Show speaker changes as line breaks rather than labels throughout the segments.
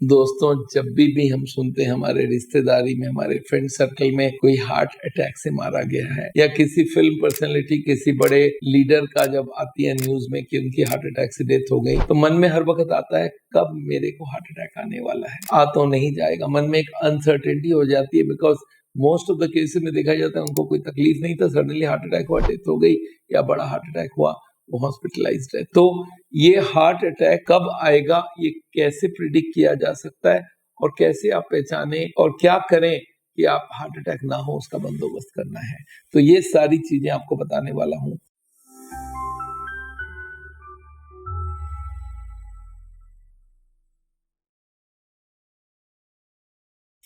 दोस्तों, जब भी हम सुनते हैं हमारे रिश्तेदारी में, हमारे फ्रेंड सर्कल में कोई हार्ट अटैक से मारा गया है, या किसी फिल्म पर्सनैलिटी, किसी बड़े लीडर का जब आती है न्यूज में कि उनकी हार्ट अटैक से डेथ हो गई, तो मन में हर वक्त आता है कब मेरे को हार्ट अटैक आने वाला है। आ तो नहीं जाएगा, मन में एक अनसर्टेनिटी हो जाती है, because most of the cases में देखा जाता है उनको कोई तकलीफ नहीं था, सडनली हार्ट अटैक हुआ, डेथ हो गई, या बड़ा हार्ट अटैक हुआ, वो हॉस्पिटलाइज्ड है। तो ये हार्ट अटैक कब आएगा, ये कैसे प्रिडिक्ट किया जा सकता है, और कैसे आप पहचाने और क्या करें कि आप हार्ट अटैक ना हो, उसका बंदोबस्त करना है। तो ये सारी चीजें आपको बताने वाला हूं।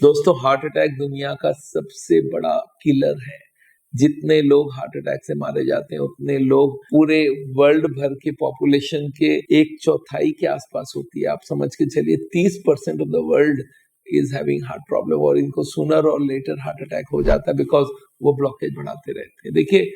दोस्तों, हार्ट अटैक दुनिया का सबसे बड़ा किलर है। जितने लोग हार्ट अटैक से मारे जाते हैं, उतने लोग पूरे वर्ल्ड भर के पॉपुलेशन के 1/4 के आसपास होती है। आप समझ के चलिए 30% of the world is having heart problem, और इनको सूनर और लेटर हार्ट अटैक हो जाता है, बिकॉज वो ब्लॉकेज बढ़ाते रहते हैं। देखिए,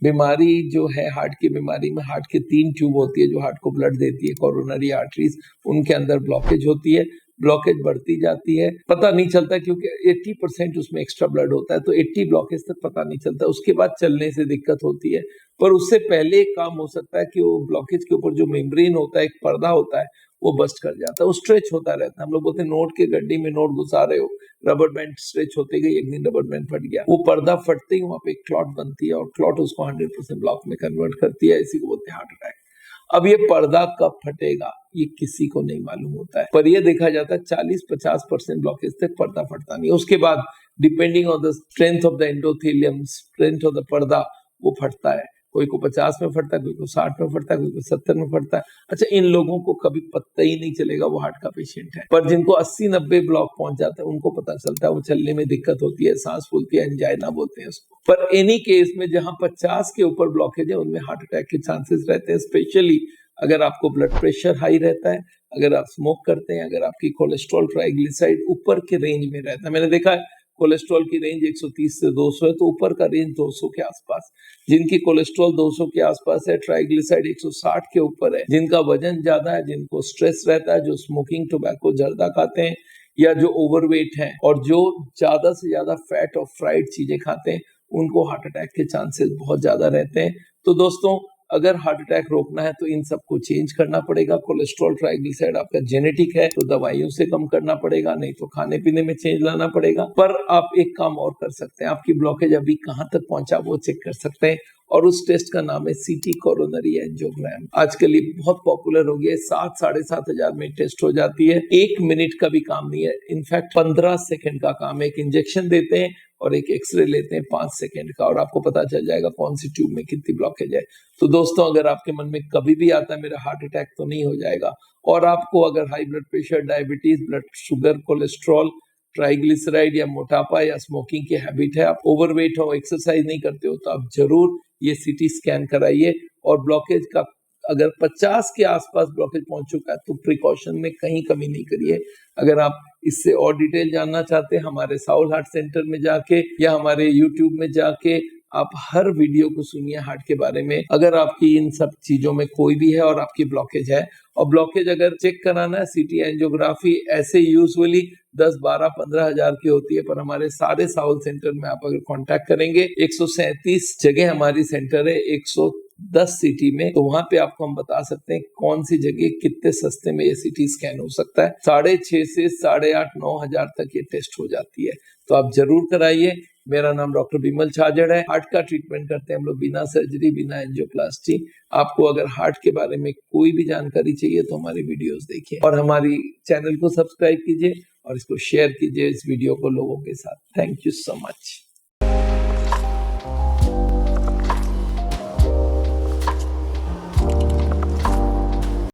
बीमारी जो है, हार्ट की बीमारी में हार्ट के 3 ट्यूब होती है जो हार्ट को ब्लड देती है, कोरोनरी आर्टरीज, उनके अंदर ब्लॉकेज होती है। ब्लॉकेज बढ़ती जाती है, पता नहीं चलता, क्योंकि 80% उसमें एक्स्ट्रा ब्लड होता है, तो 80 ब्लॉकेज तक पता नहीं चलता। उसके बाद चलने से दिक्कत होती है, पर उससे पहले एक काम हो सकता है कि वो ब्लॉकेज के ऊपर जो मेम्ब्रेन होता है, एक पर्दा होता है, वो बस्ट कर जाता है, वो स्ट्रेच होता रहता है। हम लोग बोलते हैं नोट के गड्डी में नोट घुसा रहे हो, रबर बैंड स्ट्रेच होते गई, एक दिन रबर बैंड फट गया, वो पर्दा फटते ही वहां पे एक क्लॉट बनती है, और क्लॉट उसको 100% ब्लॉक में कन्वर्ट करती है। इसी को बोलते हैं हार्ट अटैक। अब ये पर्दा कब फटेगा, ये किसी को नहीं मालूम होता है, पर ये देखा जाता है 40-50% ब्लॉकेज तक पर्दा फटता नहीं। उसके बाद depending on the strength of the endothelium, strength of the पर्दा, वो फटता है। कोई को 50 में फटता है, कोई को 60 में फटता है, कोई को 70 में फटता है। अच्छा, इन लोगों को कभी पता ही नहीं चलेगा वो हार्ट का पेशेंट है, पर जिनको 80-90 ब्लॉक पहुंच जाता है उनको पता चलता है, वो चलने में दिक्कत होती है, सांस फूलती है, एंजाइना बोलते हैं उसको। पर एनी केस में जहां 50 के ऊपर ब्लॉकेज है, उनमें हार्ट अटैक के चांसेस रहते हैं, स्पेशली अगर आपको ब्लड प्रेशर हाई रहता है, अगर आप स्मोक करते हैं, अगर आपकी कोलेस्ट्रॉल, ट्राइग्लिसराइड ऊपर के रेंज में रहता है। मैंने देखा है कोलेस्ट्रॉल की रेंज 130 से 200 है, तो ऊपर का रेंज 200 के आसपास। जिनकी कोलेस्ट्रॉल 200 के आसपास है, ट्राइग्लिसराइड 160 के ऊपर है, जिनका वजन ज्यादा है, जिनको स्ट्रेस रहता है, जो स्मोकिंग, टोबैको, जर्दा खाते हैं, या जो ओवरवेट है, और जो ज्यादा से ज्यादा फैट और फ्राइड चीजें खाते हैं, उनको हार्ट अटैक के चांसेस बहुत ज्यादा रहते हैं। तो दोस्तों, अगर हार्ट अटैक रोकना है तो इन सबको चेंज करना पड़ेगा। कोलेस्ट्रॉल, ट्राइग्लिसराइड आपका जेनेटिक है तो दवाइयों से कम करना पड़ेगा, नहीं तो खाने पीने में चेंज लाना पड़ेगा। पर आप एक काम और कर सकते हैं, आपकी ब्लॉकेज अभी कहां तक पहुंचा वो चेक कर सकते हैं, और उस टेस्ट का नाम है सीटी कोरोनरी एंजियोग्राम। आजकल ये बहुत पॉपुलर हो गया है, 7-7.5 हजार में टेस्ट हो जाती है। 1 मिनट का भी काम नहीं है, इनफैक्ट 15 सेकंड का काम है। एक इंजेक्शन देते हैं और एक एक्सरे लेते हैं 5 सेकंड का, और आपको पता चल जाएगा कौन सी ट्यूब में कितनी ब्लॉकेज है। तो दोस्तों, अगर आपके मन में कभी भी आता है मेरा हार्ट अटैक तो नहीं हो जाएगा, और आपको अगर high blood pressure, diabetes, blood sugar, cholesterol, triglyceride या मोटापा या स्मोकिंग की हैबिट है, आप ओवरवेट हो, एक्सरसाइज नहीं करते हो, तो आप जरूर ये सीटी स्कैन कराइए। और ब्लॉकेज का अगर 50 के आसपास ब्लॉकेज पहुंच चुका है तो प्रिकॉशन में कहीं कमी नहीं करिए। अगर आप इससे और डिटेल जानना चाहते हैं, हमारे साउल हार्ट सेंटर में जाके या हमारे यूट्यूब में जाके आप हर वीडियो को सुनिए हार्ट के बारे में। अगर आपकी इन सब चीजों में कोई भी है और आपकी ब्लॉकेज है, और ब्लॉकेज अगर चेक कराना है, सीटी एंजियोग्राफी ऐसे यूजुअली 10, 12, 15 हजार की होती है, पर हमारे सारे साउल सेंटर में आप अगर कांटेक्ट करेंगे, 137 जगह हमारी सेंटर है, 110 सिटी में, तो वहां पे आपको हम बता सकते हैं कौन सी जगह कितने सस्ते में ये सीटी स्कैन हो सकता है। 6,500 से 8,500-9 हजार तक ये टेस्ट हो जाती है, तो आप जरूर कराइए। मेरा नाम डॉक्टर बिमल छाजड़ है। हार्ट का ट्रीटमेंट करते हैं हम लोग बिना सर्जरी, बिना एंजियोप्लास्टी। आपको अगर हार्ट के बारे में कोई भी जानकारी चाहिए तो हमारी वीडियोस देखिए, और हमारी चैनल को सब्सक्राइब कीजिए, और इसको शेयर कीजिए इस वीडियो को लोगों के साथ। Thank you so much.